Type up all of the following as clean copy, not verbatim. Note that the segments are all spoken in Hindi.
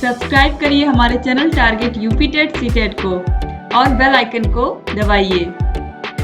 सब्सक्राइब करिए हमारे channel target UP TET CTET को और बेल आइकन को दबाइए।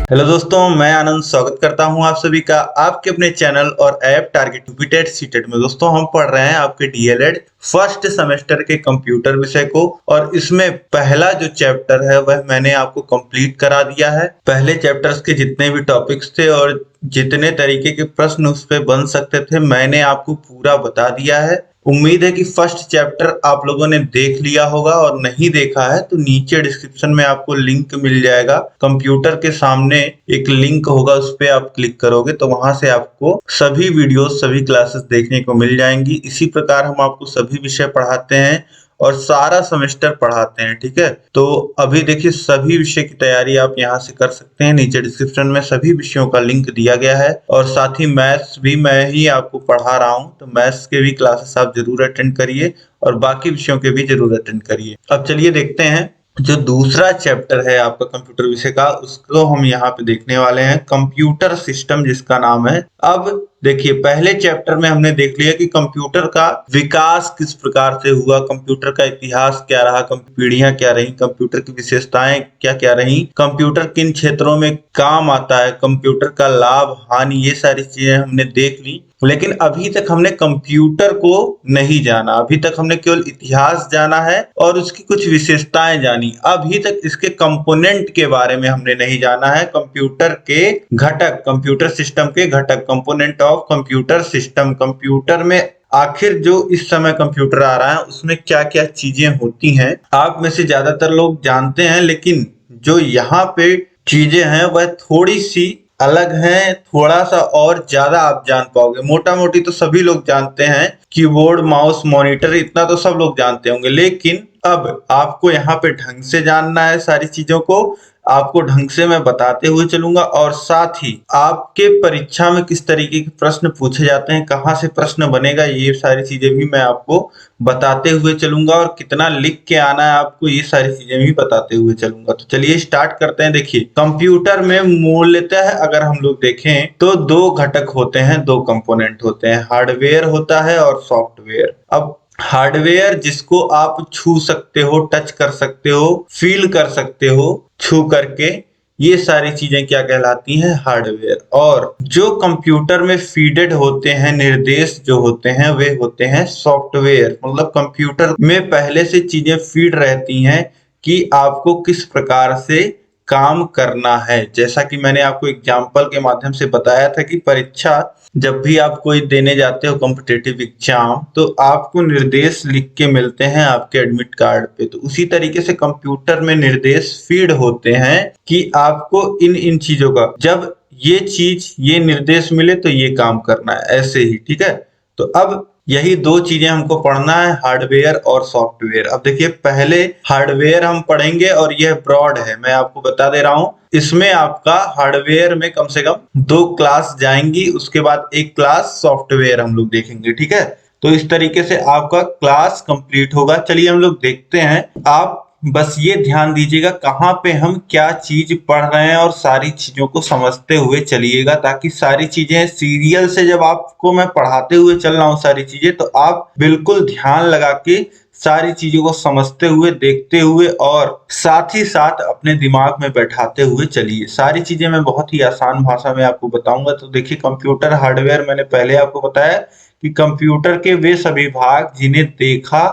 हेलो दोस्तों, मैं आनंद स्वागत करता हूं आप सभी का आपके अपने चैनल और app target UP TET CTET में। दोस्तों, हम पढ़ रहे हैं आपके डीएलएड फर्स्ट सेमेस्टर के कंप्यूटर विषय को और इसमें पहला जो चैप्टर है वह मैंने आपको कंप्लीट करा दिया है। पहले चैप्टर्स के जितने भी टॉपिक्स थे और जितने तरीके के प्रश्न उस पे बन सकते थे मैंने आपको पूरा बता दिया है। उम्मीद है कि फर्स्ट चैप्टर आप लोगों ने देख लिया होगा और नहीं देखा है तो नीचे डिस्क्रिप्शन में आपको लिंक मिल जाएगा। कंप्यूटर के सामने एक लिंक होगा, उस पर आप क्लिक करोगे तो वहां से आपको सभी वीडियोस सभी क्लासेस देखने को मिल जाएंगी। इसी प्रकार हम आपको सभी विषय पढ़ाते हैं और सारा सेमेस्टर पढ़ाते हैं, ठीक है। तो अभी देखिए सभी विषय की तैयारी आप यहाँ से कर सकते हैं। नीचे डिस्क्रिप्शन में सभी विषयों का लिंक दिया गया है और साथ ही मैथ्स भी मैं ही आपको पढ़ा रहा हूँ, तो मैथ्स के भी क्लासेस आप जरूर अटेंड करिए और बाकी विषयों के भी जरूर अटेंड करिए। अब चलिए देखते हैं जो दूसरा चैप्टर है आपका कंप्यूटर विषय का, उसको हम यहाँ पे देखने वाले हैं, कंप्यूटर सिस्टम जिसका नाम है। अब देखिए पहले चैप्टर में हमने देख लिया कि कंप्यूटर का विकास किस प्रकार से हुआ, कंप्यूटर का इतिहास क्या रहा, पीढ़ियां क्या रही, कंप्यूटर की विशेषताएं क्या क्या रही, कंप्यूटर किन क्षेत्रों में काम आता है, कंप्यूटर का लाभ हानि, ये सारी चीजें हमने देख ली। लेकिन अभी तक हमने कंप्यूटर को नहीं जाना, अभी तक हमने केवल इतिहास जाना है और उसकी कुछ विशेषताएं जानी। अभी तक इसके कंपोनेंट के बारे में हमने नहीं जाना है। कंप्यूटर के घटक, कंप्यूटर सिस्टम के घटक, component of computer system, computer में आखिर जो इस समय कंप्यूटर आ रहा है उसमें क्या क्या चीजें होती हैं आप में से ज्यादातर लोग जानते हैं, लेकिन जो यहाँ पे चीजें हैं वह थोड़ी सी अलग हैं, थोड़ा सा और ज्यादा आप जान पाओगे। मोटा मोटी तो सभी लोग जानते हैं, कीबोर्ड माउस मॉनिटर इतना तो सब लोग जानते होंगे, लेकिन अब आपको यहाँ पे ढंग से जानना है सारी चीजों को, आपको ढंग से मैं बताते हुए चलूंगा और साथ ही आपके परीक्षा में किस तरीके के प्रश्न पूछे जाते हैं, कहाँ से प्रश्न बनेगा, ये सारी चीजें भी मैं आपको बताते हुए चलूंगा और कितना लिख के आना है आपको, ये सारी चीजें भी बताते हुए चलूंगा। तो चलिए स्टार्ट करते हैं। देखिए कंप्यूटर में मूलतः अगर हम लोग देखें तो दो घटक होते हैं, दो कंपोनेंट होते हैं, हार्डवेयर होता है और सॉफ्टवेयर। अब हार्डवेयर जिसको आप छू सकते हो, टच कर सकते हो, फील कर सकते हो छू करके, ये सारी चीजें क्या कहलाती हैं, हार्डवेयर। और जो कंप्यूटर में फीडेड होते हैं, निर्देश जो होते हैं वे होते हैं सॉफ्टवेयर। मतलब कंप्यूटर में पहले से चीजें फीड रहती हैं कि आपको किस प्रकार से काम करना है। जैसा कि मैंने आपको एग्जाम्पल के माध्यम से बताया था कि परीक्षा जब भी आप कोई देने जाते हो कॉम्पिटिटिव एग्जाम, तो आपको निर्देश लिख के मिलते हैं आपके एडमिट कार्ड पे। तो उसी तरीके से कंप्यूटर में निर्देश फीड होते हैं कि आपको इन इन चीजों का, जब ये चीज ये निर्देश मिले तो ये काम करना है, ऐसे ही, ठीक है। तो अब यही दो चीजें हमको पढ़ना है, हार्डवेयर और सॉफ्टवेयर। अब देखिए पहले हार्डवेयर हम पढ़ेंगे और यह ब्रॉड है, मैं आपको बता दे रहा हूं। इसमें आपका हार्डवेयर में कम से कम 2 क्लास जाएंगी, उसके बाद एक क्लास सॉफ्टवेयर हम लोग देखेंगे, ठीक है। तो इस तरीके से आपका क्लास कंप्लीट होगा। चलिए हम लोग देखते हैं। आप बस ये ध्यान दीजिएगा कहाँ पे हम क्या चीज पढ़ रहे हैं और सारी चीजों को समझते हुए चलिएगा, ताकि सारी चीजें सीरियल से जब आपको मैं पढ़ाते हुए चल रहा हूँ सारी चीजें, तो आप बिल्कुल ध्यान लगा के सारी चीजों को समझते हुए, देखते हुए और साथ ही साथ अपने दिमाग में बैठाते हुए चलिए। सारी चीजें मैं बहुत ही आसान भाषा में आपको बताऊंगा। तो देखिए कंप्यूटर हार्डवेयर, मैंने पहले आपको बताया कि कंप्यूटर के वे सभी भाग जिन्हें देखा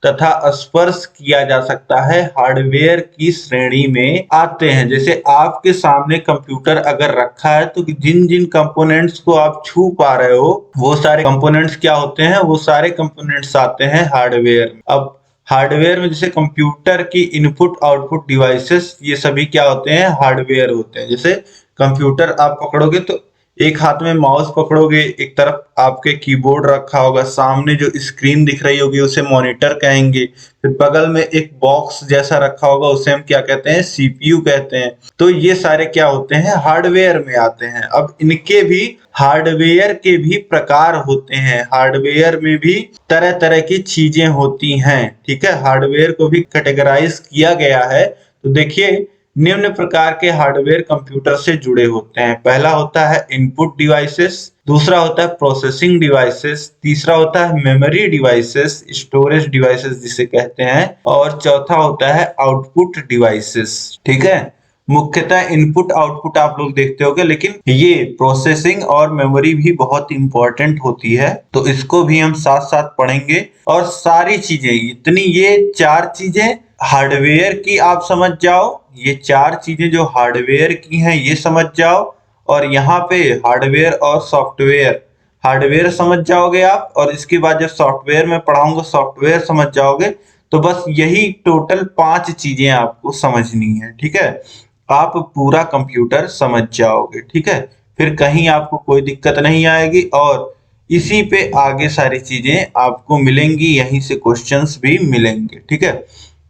तथा स्पर्श किया जा सकता है हार्डवेयर की श्रेणी में आते हैं। जैसे आपके सामने कंप्यूटर अगर रखा है तो जिन जिन कंपोनेंट्स को आप छू पा रहे हो वो सारे कंपोनेंट्स क्या होते हैं, वो सारे कंपोनेंट्स आते हैं हार्डवेयर। अब हार्डवेयर में जैसे कंप्यूटर की इनपुट आउटपुट डिवाइसेस, ये सभी क्या होते हैं, हार्डवेयर होते हैं। जैसे कंप्यूटर आप पकड़ोगे तो एक हाथ में माउस पकड़ोगे, एक तरफ आपके कीबोर्ड रखा होगा, सामने जो स्क्रीन दिख रही होगी उसे मॉनिटर कहेंगे, फिर बगल में एक बॉक्स जैसा रखा होगा उसे हम क्या कहते हैं, सीपीयू कहते हैं। तो ये सारे क्या होते हैं, हार्डवेयर में आते हैं। अब इनके भी हार्डवेयर के भी प्रकार होते हैं, हार्डवेयर में भी तरह तरह की चीजें होती हैं, ठीक है। हार्डवेयर को भी कैटेगराइज किया गया है। तो देखिए निम्न प्रकार के हार्डवेयर कंप्यूटर से जुड़े होते हैं। पहला होता है इनपुट डिवाइसेस, दूसरा होता है प्रोसेसिंग डिवाइसेस, तीसरा होता है मेमोरी डिवाइसेस, स्टोरेज डिवाइसेस जिसे कहते हैं, और चौथा होता है आउटपुट डिवाइसेस। ठीक है, मुख्यतः इनपुट आउटपुट आप लोग देखते होंगे, लेकिन ये प्रोसेसिंग और मेमोरी भी बहुत इंपॉर्टेंट होती है, तो इसको भी हम साथ साथ पढ़ेंगे। और सारी चीजें इतनी, ये चार चीजें हार्डवेयर की आप समझ जाओ, ये चार चीजें जो हार्डवेयर की हैं ये समझ जाओ, और यहाँ पे हार्डवेयर और सॉफ्टवेयर, हार्डवेयर समझ जाओगे आप, और इसके बाद जब सॉफ्टवेयर में पढ़ाऊंगा सॉफ्टवेयर समझ जाओगे। तो बस यही टोटल 5 चीजें आपको समझनी है। ठीक है, आप पूरा कंप्यूटर समझ जाओगे। ठीक है, फिर कहीं आपको कोई दिक्कत नहीं आएगी, और इसी पे आगे सारी चीजें आपको मिलेंगी, यहीं से क्वेश्चंस भी मिलेंगे। ठीक है,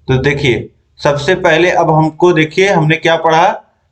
तो देखिए सबसे पहले अब हमको देखिए हमने क्या पढ़ा।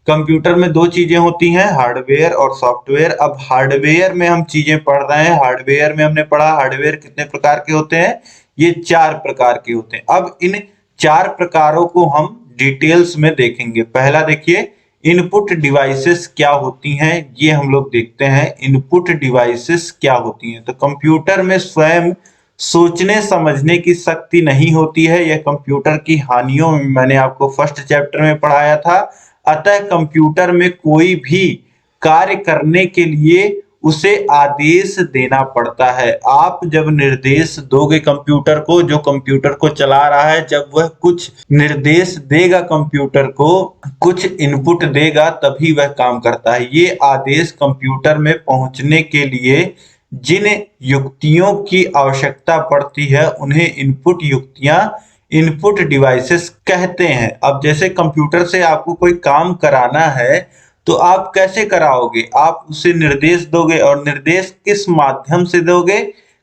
कंप्यूटर में दो चीजें होती हैं, हार्डवेयर और सॉफ्टवेयर। अब हार्डवेयर में हम चीजें पढ़ रहे हैं। हार्डवेयर में हमने पढ़ा हार्डवेयर कितने प्रकार के होते हैं, ये 4 प्रकार के होते हैं। अब इन 4 प्रकारों को हम डिटेल्स में देखेंगे। पहला देखिए इनपुट डिवाइसेस क्या होती हैं, ये हम लोग देखते हैं इनपुट डिवाइसेस क्या होती हैं। तो कंप्यूटर में स्वयं सोचने समझने की शक्ति नहीं होती है, यह कंप्यूटर की हानियों में मैंने आपको फर्स्ट चैप्टर में पढ़ाया था। अतः कंप्यूटर में कोई भी कार्य करने के लिए उसे आदेश देना पड़ता है। आप जब निर्देश दोगे कंप्यूटर को, जो कंप्यूटर को चला रहा है, जब वह कुछ निर्देश देगा कंप्यूटर को, कुछ इनपुट देगा, तभी वह काम करता है। ये आदेश कंप्यूटर में पहुंचने के लिए जिन युक्तियों की आवश्यकता पड़ती है उन्हें इनपुट युक्तियां, इनपुट डिवाइसेस कहते हैं। अब जैसे कंप्यूटर से आपको कोई काम कराना है तो आप कैसे कराओगे, आप उसे निर्देश दोगे, और निर्देश किस माध्यम से दोगे,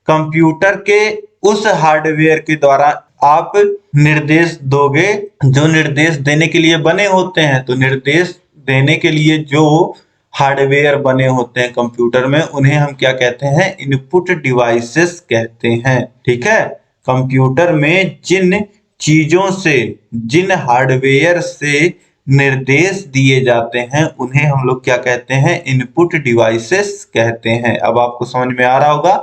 कंप्यूटर के उस हार्डवेयर के द्वारा आप निर्देश दोगे जो निर्देश देने के लिए बने होते हैं। तो निर्देश देने के लिए जो हार्डवेयर बने होते हैं कंप्यूटर में, उन्हें हम क्या कहते हैं, इनपुट डिवाइसेस कहते हैं। ठीक है, कंप्यूटर में जिन चीजों से, जिन हार्डवेयर से निर्देश दिए जाते हैं उन्हें हम लोग क्या कहते हैं, इनपुट डिवाइसेस कहते हैं। अब आपको समझ में आ रहा होगा।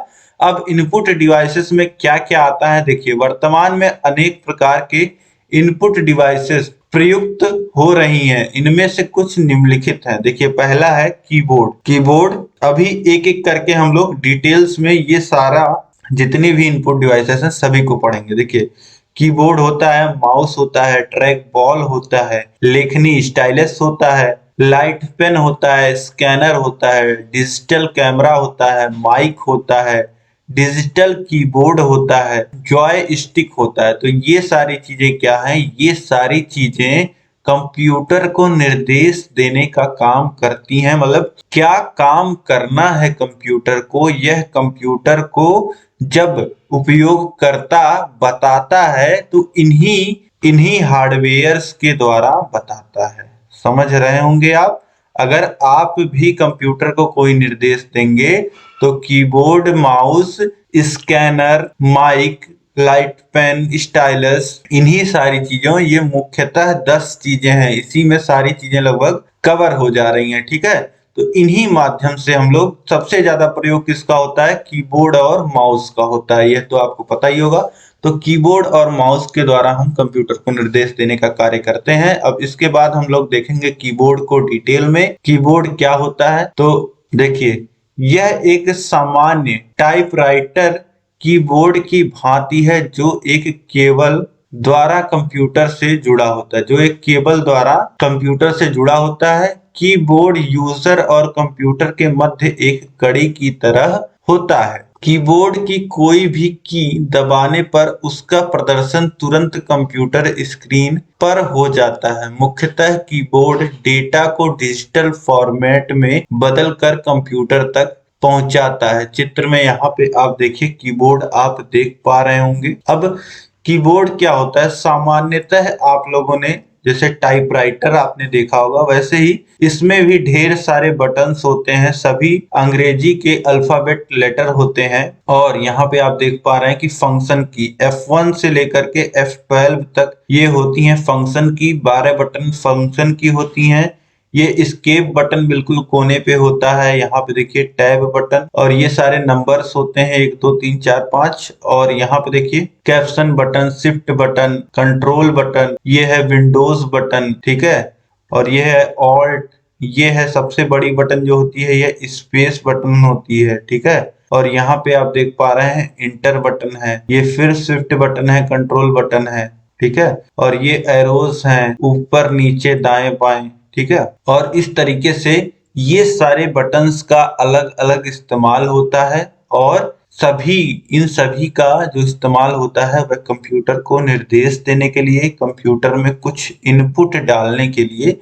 अब इनपुट डिवाइसेस में क्या क्या आता है, देखिए वर्तमान में अनेक प्रकार के इनपुट डिवाइसेस प्रयुक्त हो रही हैं। इनमें से कुछ निम्नलिखित हैं। देखिए पहला है कीबोर्ड। कीबोर्ड अभी एक एक करके हम लोग डिटेल्स में ये सारा जितनी भी इनपुट डिवाइसेस हैं सभी को पढ़ेंगे। देखिए कीबोर्ड होता है, माउस होता है, ट्रैक बॉल होता है, लेखनी स्टाइलस होता है, लाइट पेन होता है, स्कैनर होता है, डिजिटल कैमरा होता है, माइक होता है, डिजिटल कीबोर्ड होता है, जॉय स्टिक होता है। तो ये सारी चीजें क्या हैं, ये सारी चीजें कंप्यूटर को निर्देश देने का काम करती हैं। मतलब क्या काम करना है कंप्यूटर को, यह कंप्यूटर को जब उपयोगकर्ता बताता है तो इन्हीं हार्डवेयर्स के द्वारा बताता है। समझ रहे होंगे आप। अगर आप भी कंप्यूटर को कोई निर्देश देंगे तो keyboard, mouse, scanner, mic, light pen, stylus, इन्हीं सारी चीजों, ये मुख्यतः 10 चीजें हैं, इसी में सारी चीजें लगभग कवर हो जा रही हैं। ठीक है, तो इन्हीं माध्यम से हम लोग, सबसे ज्यादा प्रयोग किसका होता है, कीबोर्ड और माउस का होता है, यह तो आपको पता ही होगा। तो कीबोर्ड और माउस के द्वारा हम कंप्यूटर को निर्देश देने का कार्य करते हैं। अब इसके बाद हम लोग देखेंगे कीबोर्ड को डिटेल में। कीबोर्ड क्या होता है, तो देखिए यह एक सामान्य टाइपराइटर कीबोर्ड की भांति है जो एक केबल द्वारा कंप्यूटर से जुड़ा होता है, जो एक केबल द्वारा कंप्यूटर से जुड़ा होता है। कीबोर्ड यूजर और कंप्यूटर के मध्य एक कड़ी की तरह होता है। कीबोर्ड की कोई भी की दबाने पर उसका प्रदर्शन तुरंत कंप्यूटर स्क्रीन पर हो जाता है। मुख्यतः कीबोर्ड डेटा को डिजिटल फॉर्मेट में बदलकर कंप्यूटर तक पहुंचाता है। चित्र में यहाँ पे आप देखिए कीबोर्ड आप देख पा रहे होंगे। अब कीबोर्ड क्या होता है, सामान्यतः आप लोगों ने जैसे टाइपराइटर आपने देखा होगा, वैसे ही इसमें भी ढेर सारे बटन्स होते हैं, सभी अंग्रेजी के अल्फाबेट लेटर होते हैं। और यहाँ पे आप देख पा रहे हैं कि फंक्शन की F1 से लेकर के F12 तक ये होती हैं फंक्शन की। 12 बटन फंक्शन की होती हैं। ये एस्केप बटन बिल्कुल कोने पे होता है। यहाँ पे देखिए टैब बटन, और ये सारे नंबर्स होते हैं 1 2 3 4 5। और यहाँ पे देखिए caption button, shift button, control button, ये है विंडोज बटन, ठीक है। और ये है ऑल्ट, ये है सबसे बड़ी बटन जो होती है, ये स्पेस बटन होती है, ठीक है। और यहाँ पे आप देख पा रहे हैं इंटर बटन है, ये फिर शिफ्ट बटन है, कंट्रोल बटन है, ठीक है। और ये एरोज हैं, ऊपर नीचे दाएं बाएं, ठीक है। और इस तरीके से ये सारे बटन्स का अलग अलग इस्तेमाल होता है, और इन सभी का जो इस्तेमाल होता है वह कंप्यूटर को निर्देश देने के लिए, कंप्यूटर में कुछ इनपुट डालने के लिए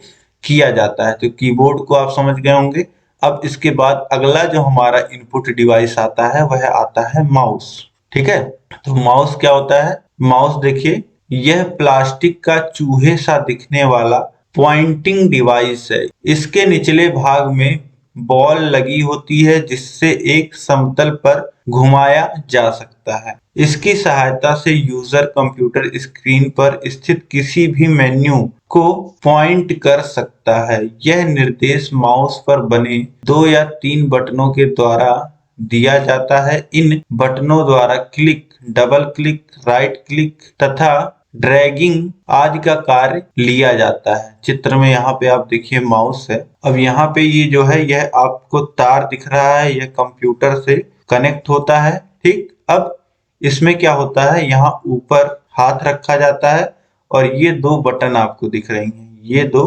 किया जाता है। तो कीबोर्ड को आप समझ गए होंगे। अब इसके बाद अगला जो हमारा इनपुट डिवाइस आता है वह आता है माउस, ठीक है। तो माउस क्या होता है? माउस देखिए, यह प्लास्टिक का चूहे सा दिखने वाला पॉइंटिंग डिवाइस है। इसके निचले भाग में बॉल लगी होती है जिससे एक समतल पर घुमाया जा सकता है। इसकी सहायता से यूजर कंप्यूटर स्क्रीन पर स्थित किसी भी मेन्यू को पॉइंट कर सकता है। यह निर्देश माउस पर बने 2 या 3 बटनों के द्वारा दिया जाता है। इन बटनों द्वारा click, double click, right click तथा ड्रैगिंग आदि का कार्य लिया जाता है। चित्र में यहाँ पे आप देखिए माउस है। अब यहाँ पे ये जो है, यह आपको तार दिख रहा है, यह कंप्यूटर से कनेक्ट होता है, ठीक। अब इसमें क्या होता है, यहाँ ऊपर हाथ रखा जाता है और ये 2 बटन आपको दिख रही हैं, ये 2,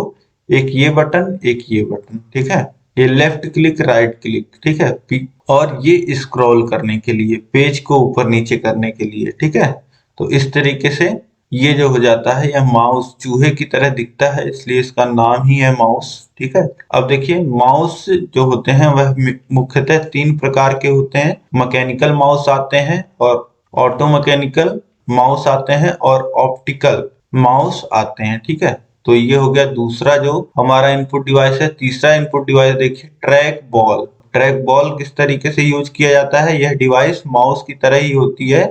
एक ये बटन, एक ये बटन, ठीक है। ये लेफ्ट क्लिक, राइट क्लिक, ठीक है। और ये स्क्रॉल करने के लिए, पेज को ऊपर नीचे करने के लिए, ठीक है। तो इस तरीके से ये जो हो जाता है, यह माउस चूहे की तरह दिखता है, इसलिए इसका नाम ही है माउस, ठीक है। अब देखिए माउस जो होते हैं वह मुख्यतः 3 प्रकार के होते हैं। मैकेनिकल माउस आते हैं, और ऑटो मैकेनिकल माउस आते हैं, और ऑप्टिकल माउस आते हैं, ठीक है। तो ये हो गया दूसरा जो हमारा इनपुट डिवाइस है। तीसरा इनपुट डिवाइस देखिए ट्रैक बॉल। ट्रैक बॉल किस तरीके से यूज किया जाता है? यह डिवाइस माउस की तरह ही होती है,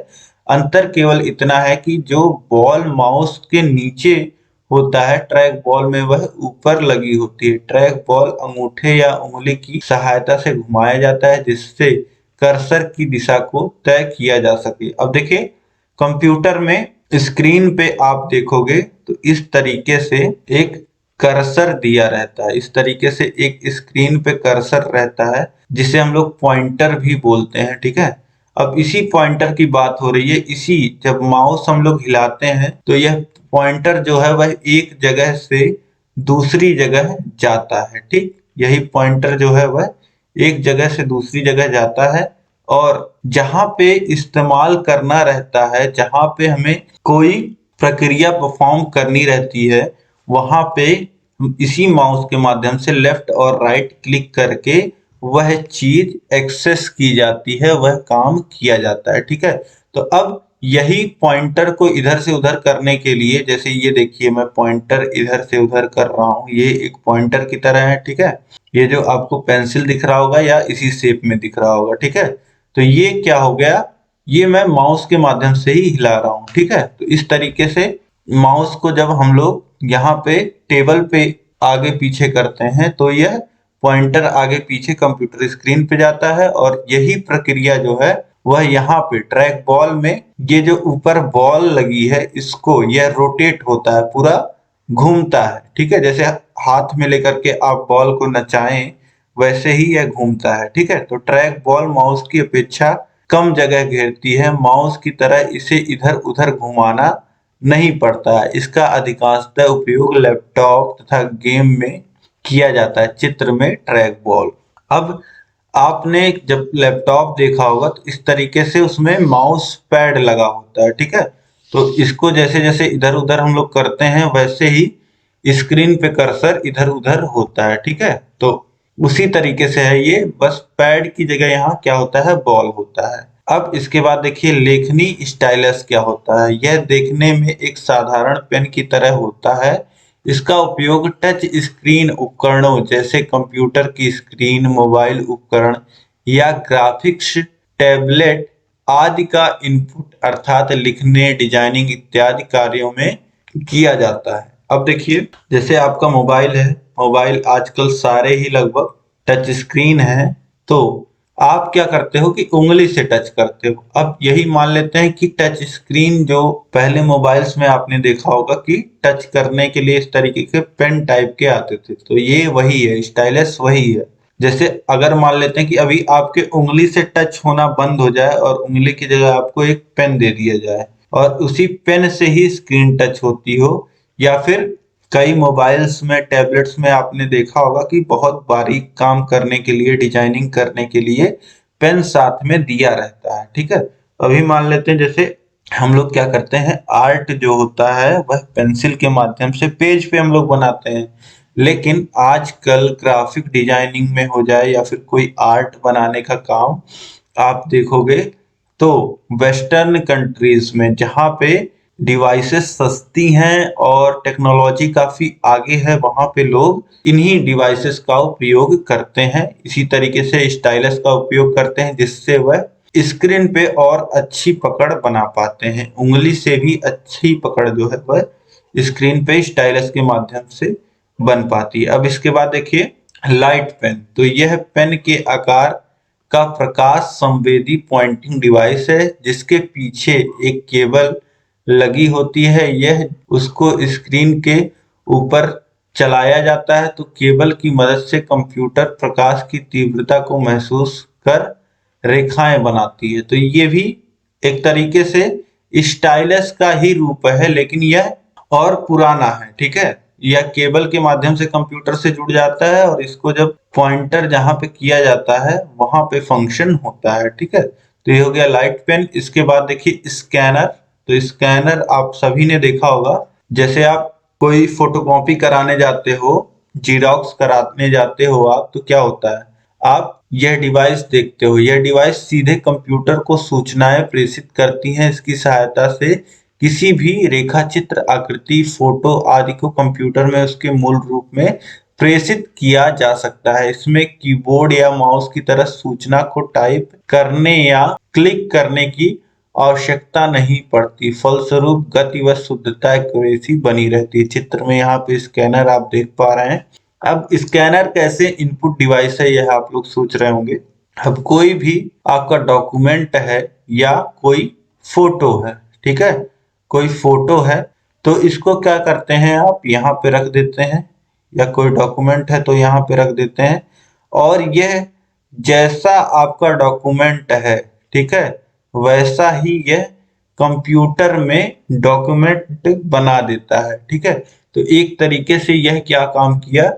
अंतर केवल इतना है कि जो बॉल माउस के नीचे होता है ट्रैक बॉल में, वह ऊपर लगी होती है। ट्रैक बॉल अंगूठे या उंगली की सहायता से घुमाया जाता है जिससे कर्सर की दिशा को तय किया जा सके। अब देखिए कंप्यूटर में स्क्रीन पे आप देखोगे तो इस तरीके से एक कर्सर दिया रहता है, इस तरीके से एक स्क्रीन पे कर्सर रहता है जिसे हम लोग पॉइंटर भी बोलते हैं, ठीक है। अब इसी पॉइंटर की बात हो रही है। इसी जब माउस हम लोग हिलाते हैं तो यह पॉइंटर जो है वह एक जगह से दूसरी जगह जाता है, ठीक। यही पॉइंटर जो है वह एक जगह से दूसरी जगह जाता है, और जहां पे इस्तेमाल करना रहता है, जहां पे हमें कोई प्रक्रिया परफॉर्म करनी रहती है, वहां पे इसी माउस के माध्यम से लेफ्ट और राइट क्लिक करके वह चीज एक्सेस की जाती है, वह काम किया जाता है, ठीक है। तो अब यही पॉइंटर को इधर से उधर करने के लिए, जैसे ये देखिए मैं पॉइंटर इधर से उधर कर रहा हूँ, ये एक पॉइंटर की तरह है, ठीक है। ये जो आपको पेंसिल दिख रहा होगा या इसी शेप में दिख रहा होगा, ठीक है। तो ये क्या हो गया, ये मैं माउस के माध्यम से ही हिला रहा हूँ, ठीक है। तो इस तरीके से माउस को जब हम लोग यहाँ पे टेबल पे आगे पीछे करते हैं तो यह पॉइंटर आगे पीछे कंप्यूटर स्क्रीन पे जाता है, और यही प्रक्रिया जो है वह यहाँ पे ट्रैक बॉल में, ये जो ऊपर बॉल लगी है इसको, यह रोटेट होता है, पूरा घूमता है, ठीक है। जैसे हाथ में लेकर के आप बॉल को नचाएं वैसे ही यह घूमता है, ठीक है। तो ट्रैक बॉल माउस की अपेक्षा कम जगह घेरती है, माउस की तरह इसे इधर उधर घुमाना नहीं पड़ता है। इसका अधिकांशतः उपयोग लैपटॉप तथा गेम में किया जाता है। चित्र में ट्रैक बॉल। अब आपने जब लैपटॉप देखा होगा तो इस तरीके से उसमें माउस पैड लगा होता है, ठीक है। तो इसको जैसे जैसे इधर उधर हम लोग करते हैं वैसे ही स्क्रीन पे कर्सर इधर उधर होता है, ठीक है। तो उसी तरीके से है ये, बस पैड की जगह यहाँ क्या होता है, बॉल होता है। अब इसके बाद देखिए लेखनी स्टाइलस क्या होता है। यह देखने में एक साधारण पेन की तरह होता है। इसका उपयोग टच स्क्रीन उपकरणों जैसे कंप्यूटर की स्क्रीन, मोबाइल उपकरण या ग्राफिक्स टैबलेट आदि का इनपुट अर्थात लिखने, डिजाइनिंग इत्यादि कार्यों में किया जाता है। अब देखिए, जैसे आपका मोबाइल है, मोबाइल आजकल सारे ही लगभग टच स्क्रीन है, तो आप क्या करते हो कि उंगली से टच करते हो। अब यही मान लेते हैं कि टच स्क्रीन जो पहले मोबाइल्स में आपने देखा होगा कि टच करने के लिए इस तरीके के पेन टाइप के आते थे, तो ये वही है, स्टाइलस वही है। जैसे अगर मान लेते हैं कि अभी आपके उंगली से टच होना बंद हो जाए और उंगली की जगह आपको एक पेन दे दिया जाए और उसी पेन से ही स्क्रीन टच होती हो, या फिर कई मोबाइल्स में, टैबलेट्स में आपने देखा होगा कि बहुत बारीक काम करने के लिए, डिजाइनिंग करने के लिए पेन साथ में दिया रहता है। ठीक है, अभी मान लेते हैं जैसे हम लोग क्या करते हैं, आर्ट जो होता है वह पेंसिल के माध्यम से पेज पे हम लोग बनाते हैं, लेकिन आजकल ग्राफिक डिजाइनिंग में हो जाए या फिर कोई आर्ट बनाने का काम आप देखोगे तो वेस्टर्न कंट्रीज में, जहाँ पे डिवाइसेस सस्ती हैं और टेक्नोलॉजी काफी आगे है, वहां पे लोग इन्हीं डिवाइसेस का उपयोग करते हैं। इसी तरीके से स्टाइलस का उपयोग करते हैं, जिससे वह स्क्रीन पे और अच्छी पकड़ बना पाते हैं। उंगली से भी अच्छी पकड़ जो है वह स्क्रीन पे स्टाइलस के माध्यम से बन पाती है। अब इसके बाद देखिए लाइट पेन, तो यह पेन के आकार का प्रकाश संवेदी पॉइंटिंग डिवाइस है, जिसके पीछे एक केबल लगी होती है। यह उसको स्क्रीन के ऊपर चलाया जाता है, तो केबल की मदद से कंप्यूटर प्रकाश की तीव्रता को महसूस कर रेखाएं बनाती है। तो ये भी एक तरीके से स्टाइलस का ही रूप है, लेकिन यह और पुराना है। ठीक है, यह केबल के माध्यम से कंप्यूटर से जुड़ जाता है और इसको जब पॉइंटर जहां पे किया जाता है वहां पे फंक्शन होता है। ठीक है, तो ये हो गया लाइट पेन। इसके बाद देखिए स्कैनर, तो स्कैनर आप सभी ने देखा होगा, जैसे आप कोई फोटोकॉपी कराने जाते हो, जीरोक्स कराने जाते हो आप, तो क्या होता है, आप यह डिवाइस देखते हो, यह डिवाइस सीधे कंप्यूटर को सूचनाएं प्रेषित करती हैं। इसकी सहायता से किसी भी रेखा चित्र, आकृति, फोटो आदि को कंप्यूटर में उसके मूल रूप में प्रेषित किया जा सकता है। इसमें कीबोर्ड या माउस की तरह सूचना को टाइप करने या क्लिक करने की आवश्यकता नहीं पड़ती, फलस्वरूप गति व शुद्धता एक्यूरेसी बनी रहती है। चित्र में यहाँ पे स्कैनर आप देख पा रहे हैं। अब स्कैनर कैसे इनपुट डिवाइस है, यह आप लोग सोच रहे होंगे। अब कोई भी आपका डॉक्यूमेंट है या कोई फोटो है, ठीक है, कोई फोटो है, तो इसको क्या करते हैं, आप यहाँ पे रख देते हैं, या कोई डॉक्यूमेंट है तो यहाँ पे रख देते हैं, और यह जैसा आपका डॉक्यूमेंट है, ठीक है, वैसा ही यह कंप्यूटर में डॉक्यूमेंट बना देता है। ठीक है, तो एक तरीके से यह क्या काम किया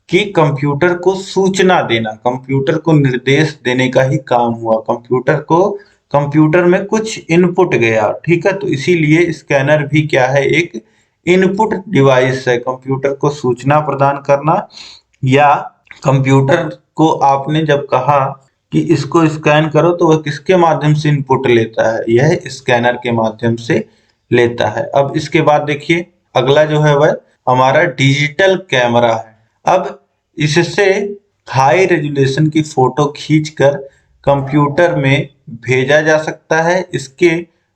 कि कंप्यूटर को सूचना देना, कंप्यूटर को निर्देश देने का ही काम हुआ। कंप्यूटर को, कंप्यूटर में कुछ इनपुट गया। ठीक है, तो इसीलिए स्कैनर भी क्या है, एक इनपुट डिवाइस है। कंप्यूटर को सूचना प्रदान करना, या कंप्यूटर को आपने जब कहा कि इसको स्कैन करो, तो वह किसके माध्यम से इनपुट लेता है, यह स्कैनर के माध्यम से लेता है। अब इसके बाद देखिए अगला जो है वह हमारा डिजिटल कैमरा है। अब इससे हाई रेजोल्यूशन की फोटो खींचकर कंप्यूटर में भेजा जा सकता है। इसके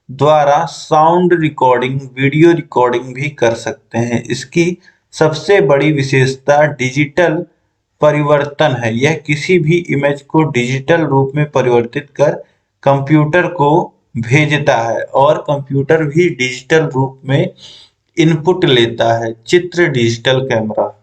द्वारा साउंड रिकॉर्डिंग, वीडियो रिकॉर्डिंग भी कर सकते हैं। इसकी सबसे बड़ी विशेषता डिजिटल परिवर्तन है। यह किसी भी इमेज को डिजिटल रूप में परिवर्तित कर कंप्यूटर को भेजता है, और कंप्यूटर भी डिजिटल रूप में इनपुट लेता है। चित्र डिजिटल कैमरा।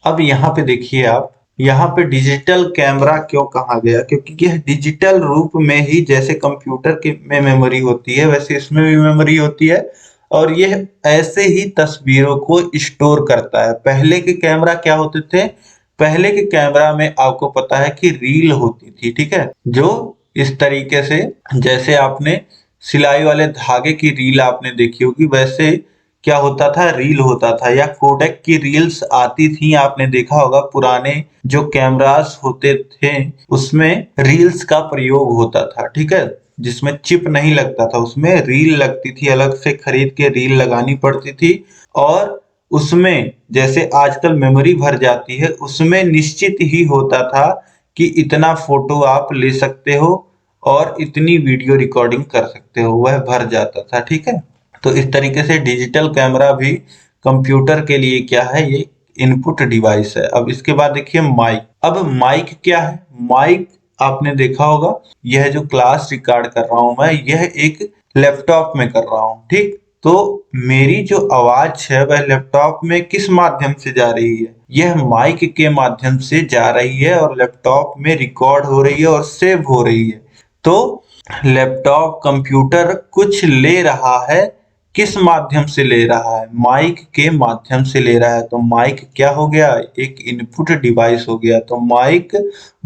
अब यहाँ पे देखिए आप, यहाँ पे डिजिटल कैमरा क्यों कहा गया, क्योंकि यह डिजिटल रूप में ही, जैसे कंप्यूटर के में मेमोरी होती है वैसे इसमें भी मेमोरी होती है, और यह ऐसे ही तस्वीरों को स्टोर करता है। पहले के कैमरा क्या होते थे, पहले के कैमरा में आपको पता है कि रील होती थी, ठीक है, जो इस तरीके से, जैसे आपने सिलाई वाले धागे की रील आपने देखी होगी, वैसे क्या होता था, रील होता था, या कोडेक की रील्स आती थी, आपने देखा होगा। पुराने जो कैमरास होते थे उसमें रील्स का प्रयोग होता था, ठीक है, जिसमें चिप नहीं लगता था, उसमें रील लगती थी, अलग से खरीद के रील लगानी पड़ती थी, और उसमें जैसे आजकल मेमोरी भर जाती है, उसमें निश्चित ही होता था कि इतना फोटो आप ले सकते हो और इतनी वीडियो रिकॉर्डिंग कर सकते हो, वह भर जाता था। ठीक है, तो इस तरीके से डिजिटल कैमरा भी कंप्यूटर के लिए क्या है, ये इनपुट डिवाइस है। अब इसके बाद देखिए माइक। अब माइक क्या है? माइक आपने देखा होगा, यह जो क्लास रिकॉर्ड कर रहा हूं मैं, यह एक लैपटॉप में कर रहा हूं। ठीक, तो मेरी जो आवाज है वह लैपटॉप में किस माध्यम से जा रही है? यह माइक के माध्यम से जा रही है और लैपटॉप में रिकॉर्ड हो रही है और सेव हो रही है। तो लैपटॉप कंप्यूटर कुछ ले रहा है, किस माध्यम से ले रहा है? माइक के माध्यम से ले रहा है। तो माइक क्या हो गया? एक इनपुट डिवाइस हो गया। तो माइक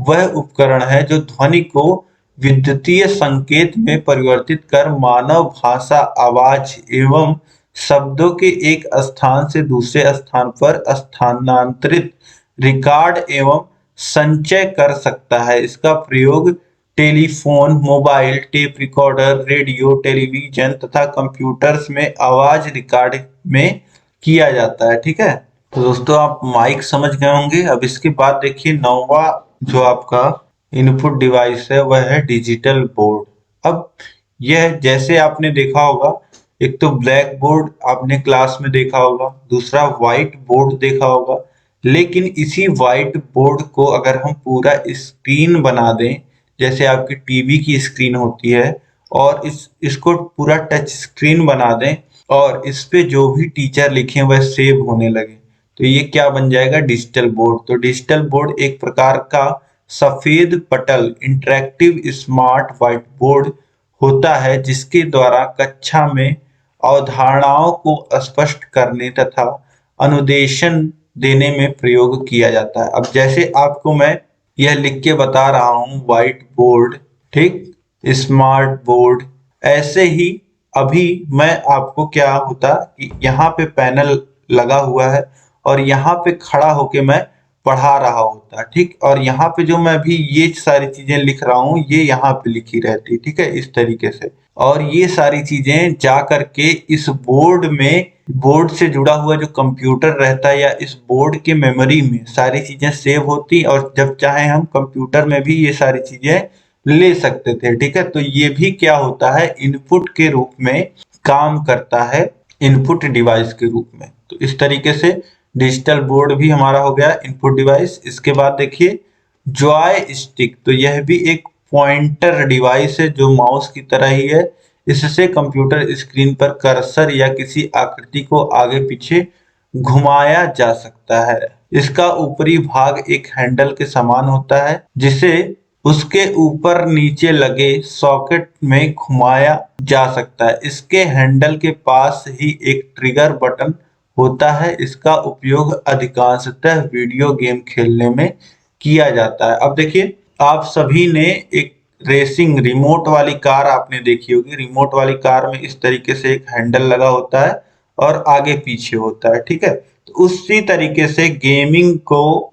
वह उपकरण है जो ध्वनि को विद्युतीय संकेत में परिवर्तित कर मानव भाषा, आवाज एवं शब्दों के एक स्थान से दूसरे स्थान पर स्थानांतरित, रिकॉर्ड एवं संचय कर सकता है। इसका प्रयोग telephone, mobile, tape recorder, radio, television तथा कंप्यूटर्स में आवाज रिकॉर्ड में किया जाता है। ठीक है, तो दोस्तों आप माइक समझ गए होंगे। अब इसके बाद देखिए नौवा जो आपका इनपुट डिवाइस है वह है डिजिटल बोर्ड। अब यह जैसे आपने देखा होगा, एक तो ब्लैक बोर्ड आपने क्लास में देखा होगा, दूसरा व्हाइट बोर्ड देखा होगा। लेकिन इसी व्हाइट बोर्ड को अगर हम पूरा स्क्रीन बना दें, जैसे आपकी टीवी की स्क्रीन होती है, और इसको पूरा टच स्क्रीन बना दें और इस पे जो भी टीचर लिखे वह सेव होने लगे, तो ये क्या बन जाएगा? Digital board. तो डिजिटल बोर्ड एक प्रकार का सफेद पटल, इंटरेक्टिव स्मार्ट व्हाइट बोर्ड होता है जिसके द्वारा कक्षा में अवधारणाओं को स्पष्ट करने तथा अनुदेशन देने में प्रयोग किया जाता है। अब जैसे आपको मैं यह लिख के बता रहा हूं व्हाइट बोर्ड, ठीक, स्मार्ट बोर्ड, ऐसे ही अभी मैं आपको क्या होता कि यहाँ पे पैनल लगा हुआ है और यहाँ पे खड़ा होके मैं पढ़ा रहा होता। ठीक, और यहाँ पे जो मैं अभी ये सारी चीजें लिख रहा हूँ ये यहाँ पे लिखी रहती। ठीक है, इस तरीके से, और ये सारी चीजें जा करके इस बोर्ड में, बोर्ड से जुड़ा हुआ जो कंप्यूटर रहता है या इस बोर्ड के मेमोरी में सारी चीजें सेव होती, और जब चाहे हम कंप्यूटर में भी ये सारी चीजें ले सकते थे। ठीक है, तो ये भी क्या होता है? इनपुट के रूप में काम करता है, इनपुट डिवाइस के रूप में। तो इस तरीके से डिजिटल बोर्ड भी हमारा हो गया इनपुट डिवाइस। इसके बाद देखिए जॉय स्टिक, तो यह भी एक पॉइंटर डिवाइस है जो माउस की तरह ही है। इससे कंप्यूटर स्क्रीन पर कर्सर या किसी आकृति को आगे पीछे घुमाया जा सकता है। इसका ऊपरी भाग एक हैंडल के समान होता है जिसे उसके ऊपर नीचे लगे सॉकेट में घुमाया जा सकता है। इसके हैंडल के पास ही एक ट्रिगर बटन होता है। इसका उपयोग अधिकांशतः वीडियो गेम खेलने में किया जाता है। अब देखिए आप सभी ने एक रेसिंग रिमोट वाली कार आपने देखी होगी। रिमोट वाली कार में इस तरीके से एक हैंडल लगा होता है और आगे पीछे होता है। ठीक है, तो उसी तरीके से गेमिंग को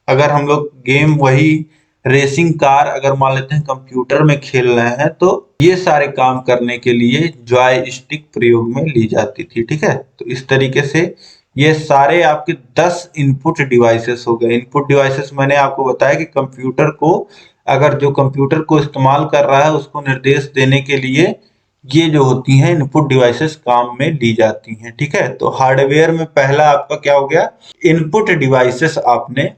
अगर हम लोग गेम वही रेसिंग कार अगर मान लेते हैं कंप्यूटर में खेल रहे हैं, तो ये सारे काम करने के लिए जॉय स्टिक प्रयोग में ली जाती थी। ठीक है, तो इस तरीके से ये सारे आपके 10 इनपुट डिवाइसेस हो गए। इनपुट डिवाइसेस मैंने आपको बताया कि कंप्यूटर को, अगर जो कंप्यूटर को इस्तेमाल कर रहा है उसको निर्देश देने के लिए ये जो होती हैं इनपुट डिवाइसेस काम में ली जाती हैं। ठीक है, तो हार्डवेयर में पहला आपका क्या हो गया? इनपुट डिवाइसेस आपने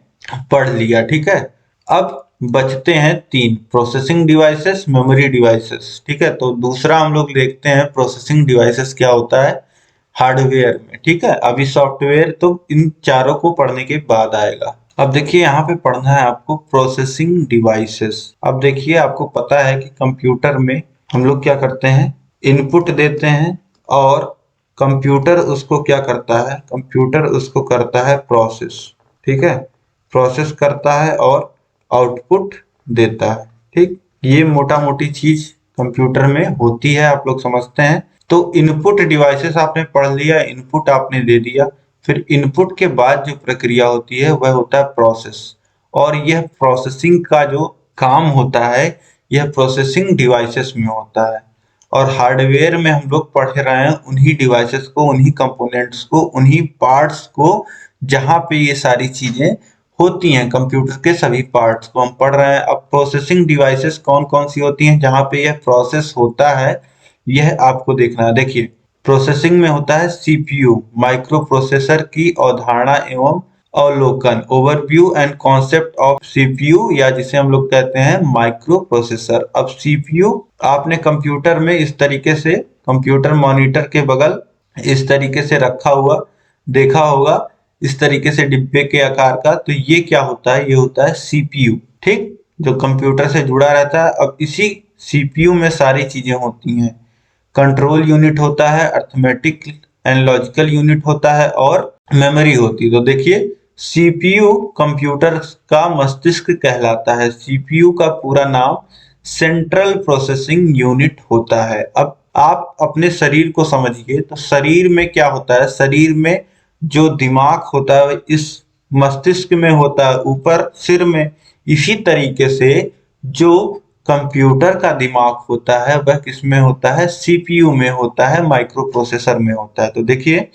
पढ़ लिया। ठीक है, अब बचते हैं 3, प्रोसेसिंग डिवाइसेस, मेमोरी डिवाइसेस। ठीक है, तो दूसरा हम लोग देखते हैं प्रोसेसिंग डिवाइसेस क्या होता है हार्डवेयर में। ठीक है, अभी सॉफ्टवेयर तो इन चारों को पढ़ने के बाद आएगा। अब देखिए यहाँ पे पढ़ना है आपको प्रोसेसिंग डिवाइसेस। अब देखिए आपको पता है कि कंप्यूटर में हम लोग क्या करते हैं? इनपुट देते हैं और कंप्यूटर उसको क्या करता है? कंप्यूटर उसको करता है प्रोसेस। ठीक है, प्रोसेस करता है और आउटपुट देता है। ठीक, ये मोटा मोटी चीज कंप्यूटर में होती है, आप लोग समझते हैं। तो इनपुट डिवाइसेस आपने पढ़ लिया, इनपुट आपने दे दिया, फिर इनपुट के बाद जो प्रक्रिया होती है वह होता है प्रोसेस, और यह प्रोसेसिंग का जो काम होता है यह प्रोसेसिंग डिवाइसेस में होता है। और हार्डवेयर में हम लोग पढ़ रहे हैं उन्हीं डिवाइसेस को, उन्हीं कंपोनेंट्स को, उन्हीं पार्ट्स को जहां पे ये सारी चीजें होती हैं। कंप्यूटर के सभी पार्ट्स को हम पढ़ रहे हैं। अब प्रोसेसिंग डिवाइसेस कौन कौन सी होती हैं जहां पे यह प्रोसेस होता है, यह आपको देखना है। देखिए, प्रोसेसिंग में होता है सीपीयू, माइक्रो प्रोसेसर की अवधारणा एवं अवलोकन, overview and concept of CPU, या जिसे हम लोग कहते हैं माइक्रो प्रोसेसर। अब सीपीयू आपने कंप्यूटर में इस तरीके से, कंप्यूटर मॉनिटर के बगल इस तरीके से रखा हुआ देखा होगा, इस तरीके से डिब्बे के आकार का। तो ये क्या होता है? ये होता है सीपीयू, ठीक, जो कंप्यूटर से जुड़ा रहता है। अब इसी सीपीयू में सारी चीजें होती हैं। कंट्रोल यूनिट होता है, अर्थमेटिक एंड लॉजिकल यूनिट होता है, और मेमोरी होती है। तो देखिए, सीपीयू कंप्यूटर का मस्तिष्क कहलाता है। सीपीयू का पूरा नाम सेंट्रल प्रोसेसिंग यूनिट होता है। अब आप अपने शरीर को समझिए, तो शरीर में क्या होता है? शरीर में जो दिमाग होता है इस मस्तिष्क में होता है, ऊपर सिर में। इसी तरीके से जो कंप्यूटर का दिमाग होता है वह किसमें होता है? सीपीयू में होता है, माइक्रो प्रोसेसर में होता है। तो देखिए,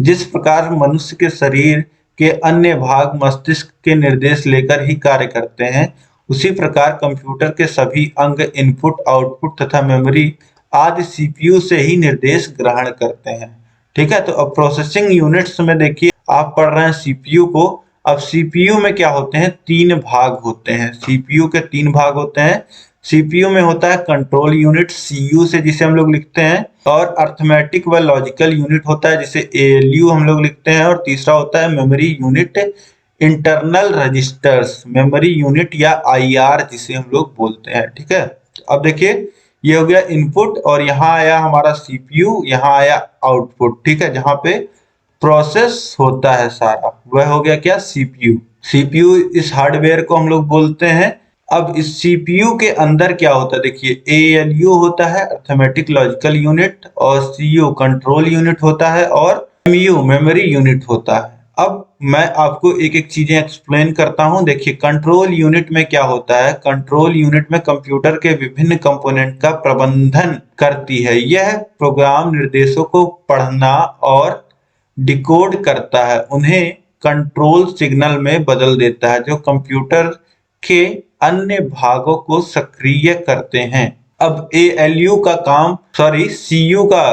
जिस प्रकार मनुष्य के शरीर के अन्य भाग मस्तिष्क के निर्देश लेकर ही कार्य करते हैं, उसी प्रकार कंप्यूटर के सभी अंग इनपुट, आउटपुट तथा मेमोरी आदि सीपीयू से ही निर्देश ग्रहण करते हैं। ठीक है, तो अब प्रोसेसिंग यूनिट्स में देखिए, आप पढ़ रहे हैं सीपीयू को। अब सीपीयू में क्या होते हैं? 3 भाग होते हैं। सीपीयू के 3 भाग होते हैं। सीपीयू में होता है कंट्रोल यूनिट, सीयू से जिसे हम लोग लिखते हैं, और अर्थमेटिक व लॉजिकल यूनिट होता है जिसे एएलयू हम लोग लिखते हैं, और तीसरा होता है memory unit, internal registers, memory unit या आईआर जिसे हम लोग बोलते हैं। ठीक है, अब देखिए, ये हो गया इनपुट, और यहाँ आया हमारा सीपीयू, यहाँ आया आउटपुट। ठीक है, जहाँ पे प्रोसेस होता है सारा, वह हो गया क्या? सीपीयू। सीपीयू इस हार्डवेयर को हम लोग बोलते हैं। अब इस सीपीयू के अंदर क्या होता है? देखिए, एएलयू होता है, अर्थमेटिक लॉजिकल यूनिट, और सीयू कंट्रोल यूनिट होता है, और एमयू मेमोरी यूनिट होता है। अब मैं आपको एक एक चीजें एक्सप्लेन करता हूं। देखिए, कंट्रोल यूनिट में क्या होता है? कंट्रोल यूनिट में कंप्यूटर के विभिन्न कंपोनेंट का प्रबंधन करती है। यह प्रोग्राम निर्देशों को पढ़ना और डिकोड करता है, उन्हें कंट्रोल सिग्नल में बदल देता है, जो कंप्यूटर के अन्य भागों को सक्रिय करते हैं। अब एएलयू का काम, सॉरी सीयू का,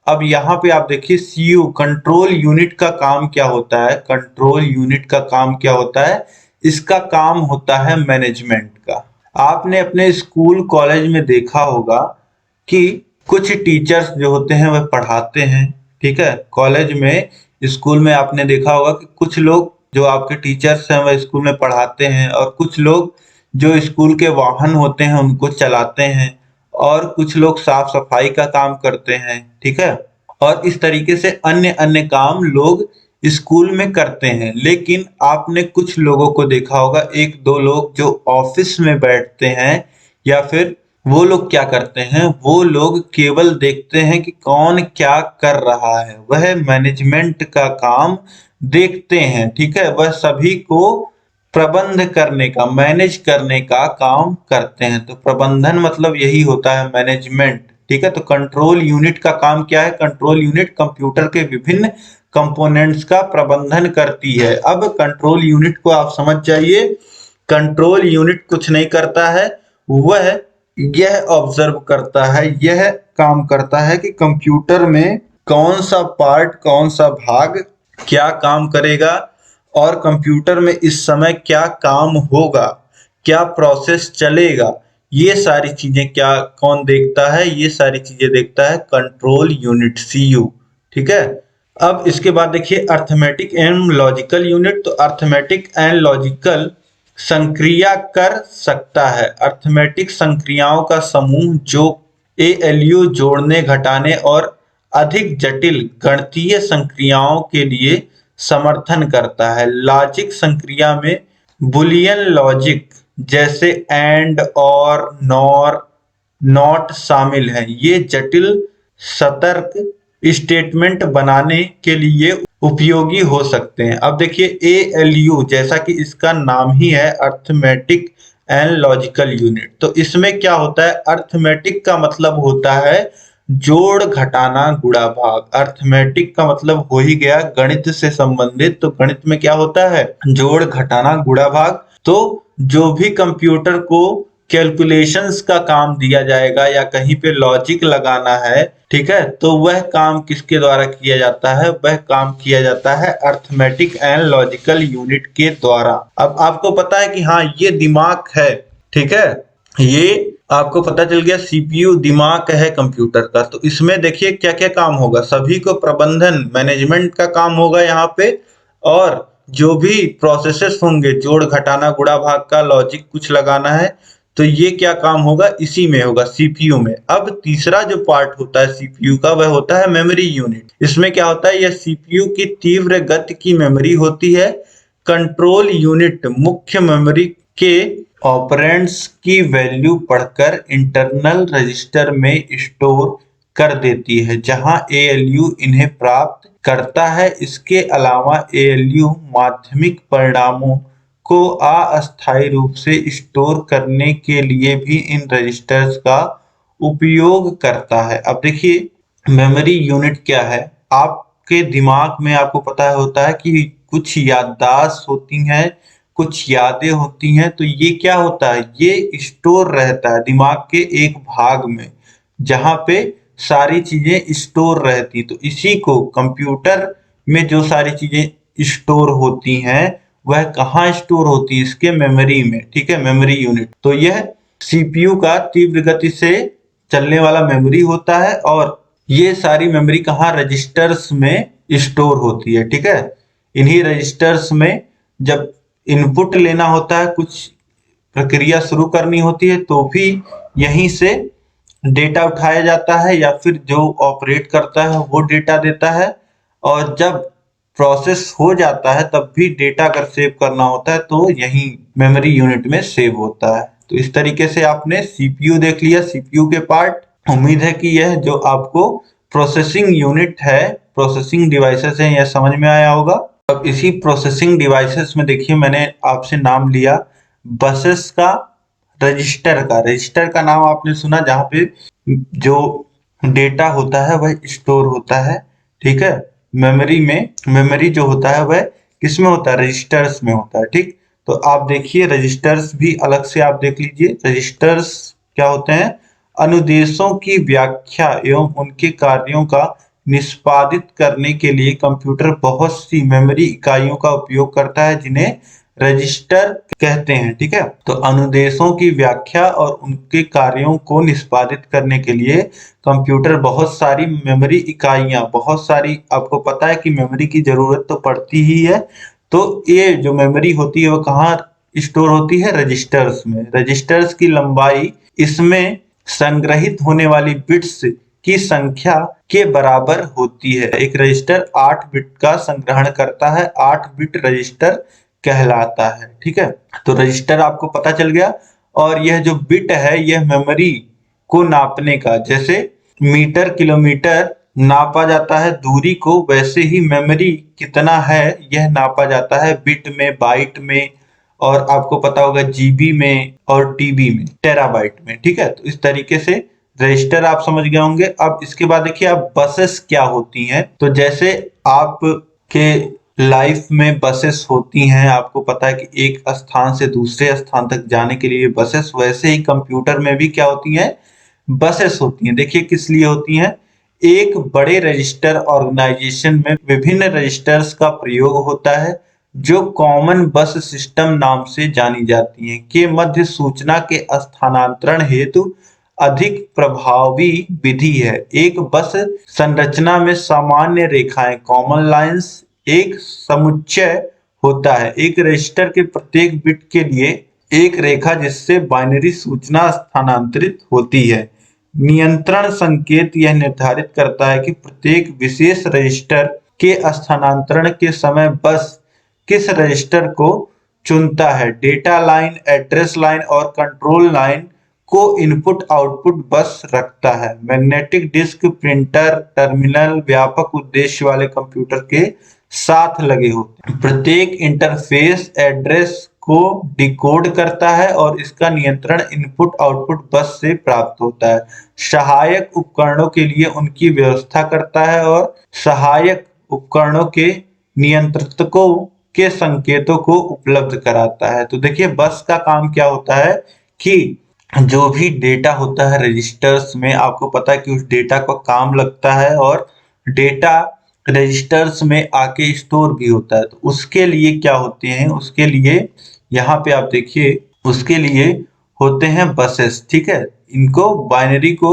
अब यहाँ पे आप देखिए, सीयू कंट्रोल यूनिट का काम क्या होता है? कंट्रोल यूनिट का काम क्या होता है? इसका काम होता है मैनेजमेंट का। आपने अपने स्कूल कॉलेज में देखा होगा कि कुछ टीचर्स जो होते हैं वह पढ़ाते हैं। ठीक है, कॉलेज में, स्कूल में आपने देखा होगा कि कुछ लोग जो आपके टीचर्स हैं वह स्कूल में पढ़ाते हैं, और कुछ लोग जो स्कूल के वाहन होते हैं उनको चलाते हैं, और कुछ लोग साफ सफाई का काम करते हैं। ठीक है, और इस तरीके से अन्य अन्य काम लोग स्कूल में करते हैं। लेकिन आपने कुछ लोगों को देखा होगा, 1-2 लोग जो ऑफिस में बैठते हैं, या फिर वो लोग क्या करते हैं? वो लोग केवल देखते हैं कि कौन क्या कर रहा है, वह मैनेजमेंट का काम देखते हैं। ठीक है, वह सभी को प्रबंध करने का, मैनेज करने का काम करते हैं। तो प्रबंधन मतलब यही होता है, मैनेजमेंट। ठीक है, तो कंट्रोल यूनिट का काम क्या है? कंट्रोल यूनिट कंप्यूटर के विभिन्न कंपोनेंट्स का प्रबंधन करती है। अब कंट्रोल यूनिट को आप समझ जाइए। कंट्रोल यूनिट कुछ नहीं करता है, वह यह ऑब्जर्व करता है, यह काम करता है कि कंप्यूटर में कौन सा पार्ट, कौन सा भाग क्या काम करेगा, और कंप्यूटर में इस समय क्या काम होगा, क्या प्रोसेस चलेगा। ये सारी चीजें क्या कौन देखता है? ये सारी चीजें देखता है कंट्रोल यूनिट, सीयू। ठीक है, अब इसके बाद देखिए अर्थमेटिक एंड लॉजिकल यूनिट। तो अर्थमेटिक एंड लॉजिकल संक्रिया कर सकता है। अर्थमेटिक संक्रियाओं का समूह जो एएलयू जोड़ने, घटाने और अधिक जटिल गणितीय संक्रियाओं के लिए समर्थन करता है। लॉजिक संक्रिया में बुलियन लॉजिक जैसे एंड, और, नॉर, नॉट शामिल है। ये जटिल सतर्क स्टेटमेंट बनाने के लिए उपयोगी हो सकते हैं। अब देखिए, एएलयू जैसा कि इसका नाम ही है, अर्थमेटिक एंड लॉजिकल यूनिट। तो इसमें क्या होता है, अर्थमेटिक का मतलब होता है जोड़ घटाना गुणा भाग। अर्थमेटिक का मतलब हो ही गया गणित से संबंधित, तो गणित में क्या होता है, जोड़ घटाना गुणा भाग। तो जो भी कंप्यूटर को कैलकुलेशंस का काम दिया जाएगा या कहीं पे लॉजिक लगाना है, ठीक है, तो वह काम किसके द्वारा किया जाता है, वह काम किया जाता है अर्थमेटिक एंड लॉजिकल यूनिट के द्वारा। अब आपको पता है कि हाँ ये दिमाग है, ठीक है, ये आपको पता चल गया सीपीयू दिमाग है कंप्यूटर का। तो इसमें देखिए क्या क्या काम होगा, सभी को प्रबंधन मैनेजमेंट का काम होगा यहाँ पे, और जो भी प्रोसेसेस होंगे जोड़ घटाना गुणा भाग का लॉजिक कुछ लगाना है, तो ये क्या काम होगा, इसी में होगा सीपीयू में। अब तीसरा जो पार्ट होता है सीपीयू का वह होता है मेमोरी यूनिट। इसमें क्या होता है, यह सीपीयू की तीव्र गति की मेमोरी होती है। कंट्रोल यूनिट मुख्य मेमोरी के ऑपरेंड्स की वैल्यू पढ़कर इंटरनल रजिस्टर में स्टोर कर देती है, जहां एएलयू इन्हें प्राप्त करता है। इसके अलावा एएलयू माध्यमिक परिणामों को अस्थायी रूप से स्टोर करने के लिए भी इन रजिस्टर्स का उपयोग करता है। अब देखिए मेमोरी यूनिट क्या है, आपके दिमाग में आपको पता होता है कि कुछ याददाश्त होती हैं, कुछ यादें होती हैं, तो ये क्या होता है, ये स्टोर रहता है दिमाग के एक भाग में जहां पे सारी चीजें स्टोर रहती। तो इसी को कंप्यूटर में जो सारी चीजें स्टोर होती हैं वह कहाँ स्टोर होती है, इसके मेमोरी में, ठीक है, मेमोरी यूनिट। तो यह सीपीयू का तीव्र गति से चलने वाला मेमोरी होता है, और ये सारी मेमोरी कहाँ, रजिस्टर्स में स्टोर होती है, ठीक है। इन्हीं रजिस्टर्स में जब इनपुट लेना होता है, कुछ प्रक्रिया शुरू करनी होती है, तो भी यहीं से डेटा उठाया जाता है, या फिर जो ऑपरेट करता है वो डेटा देता है। और जब प्रोसेस हो जाता है तब भी डेटा अगर सेव करना होता है तो यही मेमोरी यूनिट में सेव होता है। तो इस तरीके से आपने सीपीयू देख लिया, सीपीयू के पार्ट। उम्मीद है कि यह जो आपको प्रोसेसिंग यूनिट है, प्रोसेसिंग डिवाइसेस है, यह समझ में आया होगा। अब इसी प्रोसेसिंग डिवाइसेस में देखिए मैंने आपसे नाम लिया बसेस का, रजिस्टर का नाम आपने सुना, जहाँ पे जो डेटा होता है वह स्टोर होता है, ठीक है। मेमोरी में, मेमोरी जो होता है वह किसमें होता है, रजिस्टर्स में होता है, ठीक। तो आप देखिए रजिस्टर्स भी अलग से आप देख लीजिए। रजिस्टर्स क्या होते हैं, अनुदेशों की व्याख्या एवं उनके कार्यों का निष्पादित करने के लिए कंप्यूटर बहुत सी मेमोरी इकाइयों का उपयोग करता है, जिन्हें रजिस्टर कहते हैं, ठीक है। तो अनुदेशों की व्याख्या और उनके कार्यों को निष्पादित करने के लिए कंप्यूटर बहुत सारी मेमोरी इकाइयां, बहुत सारी, आपको पता है कि मेमोरी की जरूरत तो पड़ती ही है। तो ये जो मेमोरी होती है वो कहाँ स्टोर होती है, रजिस्टर्स में। रजिस्टर्स की लंबाई इसमें संग्रहित होने वाली बिट्स की संख्या के बराबर होती है। एक रजिस्टर 8 बिट का संग्रहण करता है, 8 बिट रजिस्टर कहलाता है, ठीक है। तो रजिस्टर आपको पता चल गया। और यह जो बिट है यह मेमोरी को नापने का, जैसे मीटर किलोमीटर नापा जाता है दूरी को, वैसे ही मेमोरी कितना है यह नापा जाता है बिट में, बाइट में, और आपको पता होगा जीबी में और टीबी में, टेराबाइट में, ठीक है। तो इस तरीके से रजिस्टर आप समझ गए होंगे। अब इसके बाद देखिए आप बसेस क्या होती हैं। तो जैसे आपके लाइफ में बसेस होती हैं, आपको पता है कि एक स्थान से दूसरे स्थान तक जाने के लिए बसेस, वैसे ही कंप्यूटर में भी क्या होती हैं, बसेस होती हैं। देखिए किस लिए होती हैं, एक बड़े रजिस्टर ऑर्गेनाइजेशन में विभिन्न रजिस्टर्स का प्रयोग होता है जो कॉमन बस सिस्टम नाम से जानी जाती हैं, के मध्य सूचना के स्थानांतरण हेतु अधिक प्रभावी विधि है। एक बस संरचना में सामान्य रेखाएं, कॉमन लाइंस, एक समुच्चय होता है। एक रजिस्टर के प्रत्येक बिट के लिए एक रेखा जिससे बाइनरी सूचना स्थानांतरित होती है। नियंत्रण संकेत यह निर्धारित करता है कि प्रत्येक विशेष रजिस्टर के स्थानांतरण के समय बस किस रजिस्टर को चुनता है। डेटा लाइन, एड्रेस लाइन और कंट्रोल लाइन को इनपुट आउटपुट बस रखता है। मैग्नेटिक डिस्क, प्रिंटर, टर्मिनल व्यापक उद्देश्य वाले कंप्यूटर के साथ लगे होते हैं। प्रत्येक इंटरफेस एड्रेस को डिकोड करता है और इसका नियंत्रण इनपुट आउटपुट बस से प्राप्त होता है। सहायक उपकरणों के लिए उनकी व्यवस्था करता है और सहायक उपकरणों के नियंत्रकों के संकेतों को उपलब्ध कराता है। तो देखिए बस का काम क्या होता है कि जो भी डेटा होता है रजिस्टर्स में, आपको पता है कि उस डेटा का काम लगता है और डेटा रजिस्टर्स में आके स्टोर भी होता है। तो उसके लिए क्या होते हैं, उसके लिए यहाँ पे आप देखिए उसके लिए होते हैं बसेस, ठीक है। इनको बाइनरी को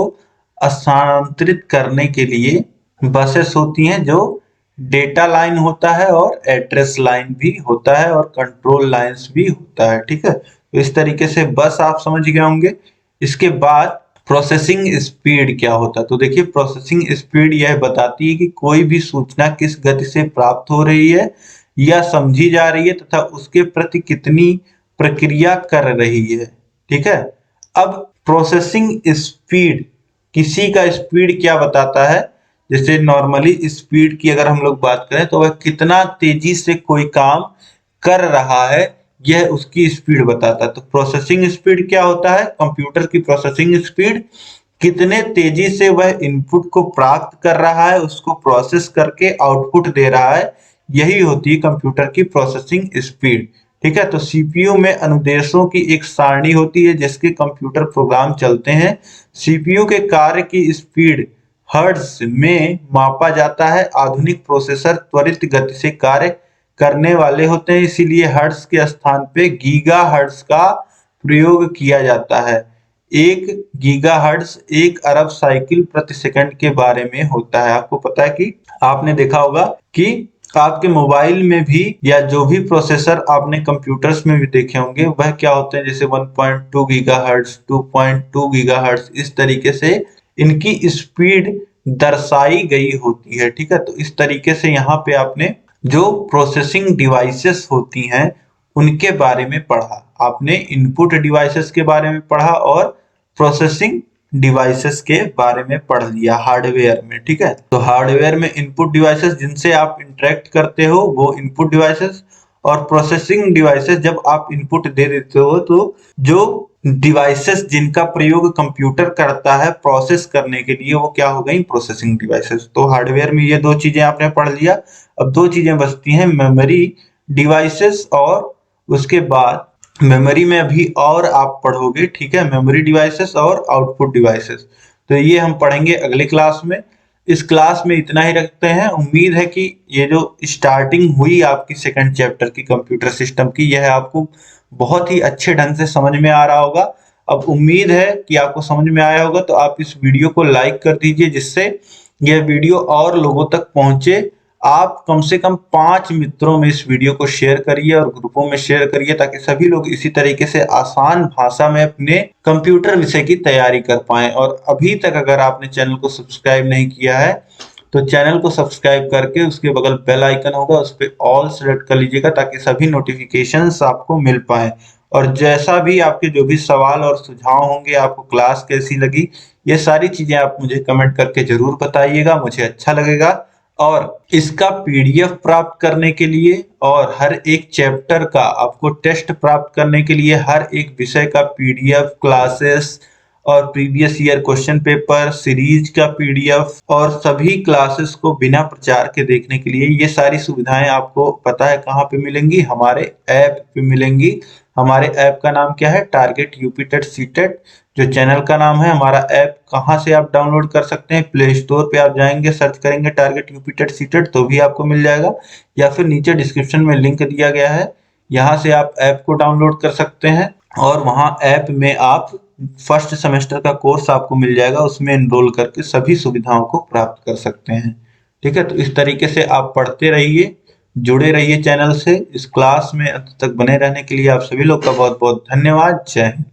स्थानांतरित करने के लिए बसेस होती हैं, जो डेटा लाइन होता है और एड्रेस लाइन भी होता है और कंट्रोल लाइंस भी होता है, ठीक है। तो इस तरीके से बस आप समझ गए होंगे। इसके बाद प्रोसेसिंग स्पीड क्या होता है, तो देखिए प्रोसेसिंग स्पीड यह बताती है कि कोई भी सूचना किस गति से प्राप्त हो रही है या समझी जा रही है तथा उसके प्रति कितनी प्रक्रिया कर रही है, ठीक है। अब प्रोसेसिंग स्पीड, किसी का स्पीड क्या बताता है, जैसे नॉर्मली स्पीड की अगर हम लोग बात करें तो वह कितना तेजी से कोई काम कर रहा है, यह उसकी स्पीड बताता है। तो प्रोसेसिंग स्पीड क्या होता है, कंप्यूटर की प्रोसेसिंग स्पीड कितने तेजी से वह इनपुट को प्राप्त कर रहा है, उसको प्रोसेस करके आउटपुट दे रहा है, यही होती है कंप्यूटर की प्रोसेसिंग स्पीड, ठीक है। तो सीपीयू में अनुदेशों की एक सारणी होती है जिसके कंप्यूटर प्रोग्राम चलते हैं। सीपीयू के कार्य की स्पीड हर्ट्ज में मापा जाता है। आधुनिक प्रोसेसर त्वरित गति से कार्य करने वाले होते हैं, इसीलिए हर्ट्ज के स्थान पे गीगा हर्ट्ज का प्रयोग किया जाता है। 1 गीगाहर्ट्ज 1 अरब साइकिल प्रति सेकंड के बारे में होता है। आपको पता है कि आपने देखा होगा कि आपके मोबाइल में भी या जो भी प्रोसेसर आपने कंप्यूटर्स में भी देखे होंगे वह क्या होते हैं, जैसे 1.2 गीगाहर्ट्ज 2.2 गीगाहर्ट्ज, इस तरीके से इनकी स्पीड दर्शाई गई होती है, ठीक है। तो इस तरीके से यहाँ पे आपने जो प्रोसेसिंग डिवाइसेस होती हैं उनके बारे में पढ़ा। आपने इनपुट डिवाइसेस के बारे में पढ़ा और प्रोसेसिंग डिवाइसेस के बारे में पढ़ लिया हार्डवेयर में, ठीक है। तो हार्डवेयर में इनपुट डिवाइसेस जिनसे आप इंटरेक्ट करते हो वो इनपुट डिवाइसेस, और प्रोसेसिंग डिवाइसेस जब आप इनपुट दे देते हो तो जो डिवाइसेस जिनका प्रयोग कंप्यूटर करता है प्रोसेस करने के लिए वो क्या हो गई, प्रोसेसिंग डिवाइसेस। तो हार्डवेयर में ये 2 चीजें आपने पढ़ लिया। अब 2 चीजें बचती हैं, मेमोरी डिवाइसेस और उसके बाद मेमोरी में अभी और आप पढ़ोगे, ठीक है, मेमोरी डिवाइसेस और आउटपुट डिवाइसेस। तो ये हम पढ़ेंगे अगले क्लास में। इस क्लास में इतना ही रखते हैं। उम्मीद है कि ये जो स्टार्टिंग हुई आपकी सेकंड चैप्टर की कंप्यूटर सिस्टम की, यह आपको बहुत ही अच्छे ढंग से समझ में आ रहा होगा। अब उम्मीद है कि आपको समझ में आया होगा, तो आप इस वीडियो को लाइक कर दीजिए जिससे यह वीडियो और लोगों तक पहुंचे। आप कम से कम 5 मित्रों में इस वीडियो को शेयर करिए और ग्रुपों में शेयर करिए ताकि सभी लोग इसी तरीके से आसान भाषा में अपने कंप्यूटर विषय की तैयारी कर पाएं। और अभी तक अगर आपने चैनल को सब्सक्राइब नहीं किया है तो चैनल को सब्सक्राइब करके उसके बगल बेल आइकन होगा उस पर ऑल सेलेक्ट कर लीजिएगा ताकि सभी नोटिफिकेशंस आपको मिल पाए। और जैसा भी आपके जो भी सवाल और सुझाव होंगे, आपको क्लास कैसी लगी, ये सारी चीजें आप मुझे कमेंट करके जरूर बताइएगा, मुझे अच्छा लगेगा। और इसका पीडीएफ प्राप्त करने के लिए और हर एक चैप्टर का आपको टेस्ट प्राप्त करने के लिए हर एक विषय का पीडीएफ, क्लासेस और previous year question paper series का पीडीएफ और सभी क्लासेस को बिना प्रचार के देखने के लिए ये सारी सुविधाएं आपको पता है कहाँ पे मिलेंगी, हमारे ऐप पे मिलेंगी। हमारे ऐप का नाम क्या है, टारगेट यूपी टेट सीटेट, जो चैनल का नाम है। हमारा ऐप कहाँ से आप डाउनलोड कर सकते हैं, प्ले स्टोर पे आप जाएंगे, सर्च करेंगे टारगेट यूपी टेट सीटेट तो भी आपको मिल जाएगा, या फिर नीचे डिस्क्रिप्शन में लिंक दिया गया है, यहाँ से आप ऐप को डाउनलोड कर सकते हैं। और वहाँ ऐप में आप फर्स्ट सेमेस्टर का कोर्स आपको मिल जाएगा, उसमें एनरोल करके सभी सुविधाओं को प्राप्त कर सकते हैं, ठीक है। तो इस तरीके से आप पढ़ते रहिए, जुड़े रहिए चैनल से। इस क्लास में अंत तक बने रहने के लिए आप सभी लोग का बहुत बहुत धन्यवाद। जय हिंद।